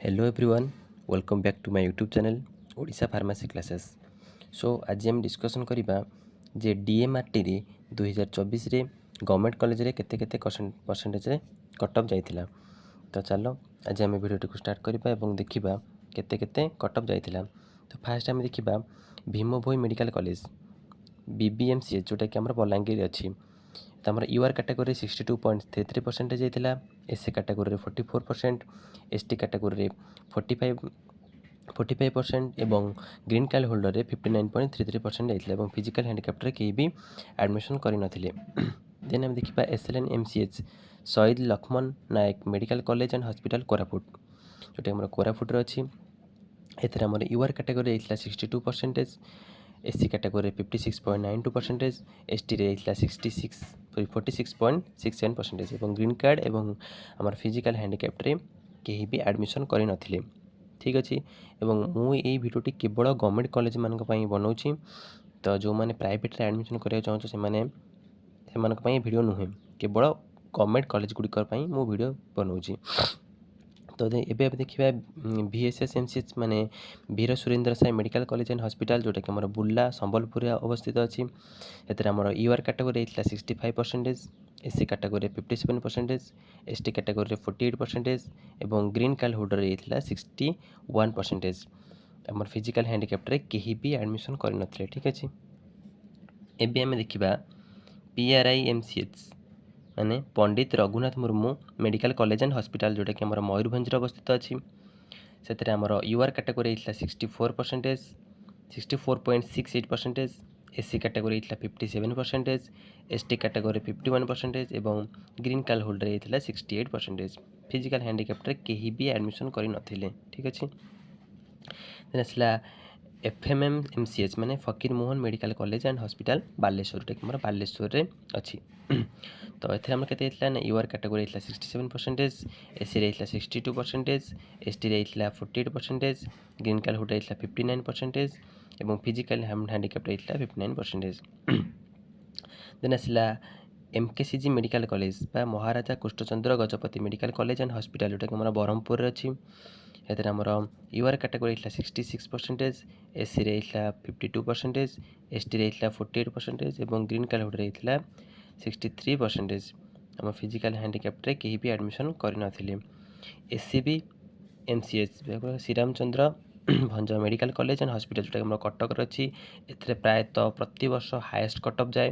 Hello everyone, welcome back to my YouTube channel Odisha pharmacy classes. So आज हम discussion करबा जे डीएमआरटी रे 2024 रे गवर्नमेंट कॉलेज रे केते केते परसेंटेज रे कट ऑफ जाइथिला। तो चलो आज हम वीडियो को स्टार्ट करबा एवं देखिबा केते केते कट ऑफ जाइथिला। तो फास्ट हम देखिबा Bhima Bhoi medical college BBMCH जोटा कि हमर बलांगीर अछि। तो आमर यूआर कैटेगोरी 62.33% जाइथिला, एससी कैटेगोरी 44%, एसटी कैटेगोरी 45% एवं ग्रीन कार्ड होल्डर रे 59.33% जाइथिला एवं फिजिकल हैंडिकैप्ट रे केही भी एडमिशन करि नथिले। देन हम देखिबा SLN MCH Shahid Laxman Nayak medical college and hospital Koraput जोटा हमर कोरापुट रे अछि। एथरे हमर यूआर कैटेगोरी जाइथिला 62%, एससी कैटेगोरी 56.92%, एसटी रे जाइथिला 46.67% एवं ग्रीन कार्ड एवं हमर फिजिकल हैंडिकैप्ट रे केही भी एडमिशन करि नथिले। ठीक अछि एवं मु एई वीडियोटी केवल गवर्नमेंट कॉलेज मानक पई बनौछि। तो जो माने प्राइवेट रे एडमिशन करिया चाहछ से माने सेमानक पई वीडियो नुहे, केवल गवर्नमेंट कॉलेज गुडी पई मु वीडियो बनौछि। तो एबे देखिबा वीएसएस एमसीएच माने Veer Surendra Sai medical college and hospital जोटा कि हमर बुल्ला संबलपुर अवस्थित अछि। एतरे हमर यूआर कैटेगोरी इतला 65%, एससी कैटेगोरी 57%, एसटी कैटेगोरी 48% एवं ग्रीन कार्ड होल्डर इतला 61%। हमर फिजिकल हैंडिकैप्ट रे केही भी एडमिशन करि नथले। ठीक अछि, एबे हम देखिबा पीआरआई एमसीएच माने Pandit Raghunath Murmu medical college and hospital जोटा कि हमर मयूरभंज अवस्थित अछि। सेतरे हमर यूआर कैटेगोरी इतला 64%, 64.68%, एससी कैटेगोरी इतला 57%, एसटी कैटेगोरी 51% एवं ग्रीन कार्ड होल्डर इतला 68%। फिजिकल हैंडिकैप्ट रे केही भी एडमिशन करि नथिले। ठीक अछि, देन असला एफएमएम एमसीएच माने फकीर Mohan medical college and hospital Baleshwar जोटा कि हमर बालेश्वर रे अछि। तो एथरे हमर केते इतला ना यूआर कैटेगोरी इतला 67%, एससी रे इतला 62%, एसटी रे इतला 48%, ग्रीन कार्ड होल्डर इतला 59% एवं फिजिकल हैंडिकैप्ट रे इतला 59%। देन असला एमकेसीजी मेडिकल कॉलेज बा Maharaja Krishnachandra Gajapati medical college and hospital जोटा कि हमर ब्रह्मपुर रे अछि। एथरे हमर यूआर कैटेगोरी इतला 66%, एससी रे इतला 52%, एसटी रे इतला 48% एवं ग्रीन कार्ड होल्डर इतला 63%। हम फिजिकल हैंडिकैप्ट रे केही भी एडमिशन करि नथिले। SCB MCH Shriramchandra Bhanj medical college and hospital जोटा हमर कटक रे अछि। एथरे प्रायतः प्रति वर्ष हाईएस्ट कट ऑफ जाए।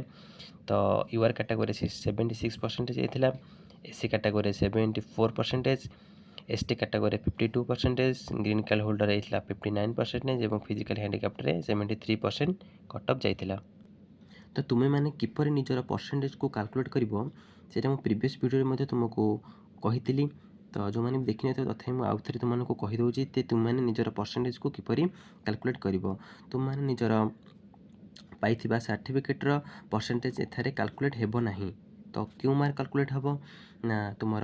तो यूआर कैटेगोरी 76% जाइथिला, SC category 74%, ST category 52%, green card holder इतला 59% एवं फिजिकल हैंडिकैप्ट रे 73% कट ऑफ जाइथिला। तो तुमे माने किपर निजर परसेंटेज को कैलकुलेट करिवो सेटा मो प्रीवियस वीडियो रे तुमको कहितली। तो जो माने देखि नै तथापि मु आउथरे तुमको कहि दउची ते तुम माने निजर परसेंटेज को किपरि कैलकुलेट करिवो। तुम माने निजर पाइथिबा सर्टिफिकेट रो परसेंटेज एथारे कैलकुलेट हेबो नाही। तो क्यों मार कैलकुलेट हबो ना तुमर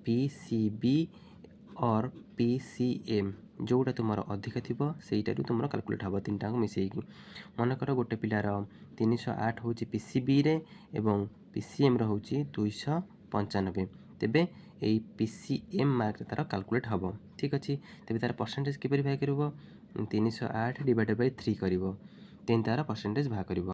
पीसीबी और पीसीएम जोटा तुमर अधिक थिबो सेइटारु तुमर कैलकुलेट हबो तीनटा को मिसेइकी। मन कर गोटे पिलार 308 होची पीसीबी रे एवं पीसीएम रो होची 295, तेबे एई पीसीएम मार्क तार कैलकुलेट हबो। ठीक अछि, तेबे तार परसेंटेज किपरि भाग करबो 308 डिवाइडेड बाय 3 करिवो, तेन तार परसेंटेज भाग करिवो।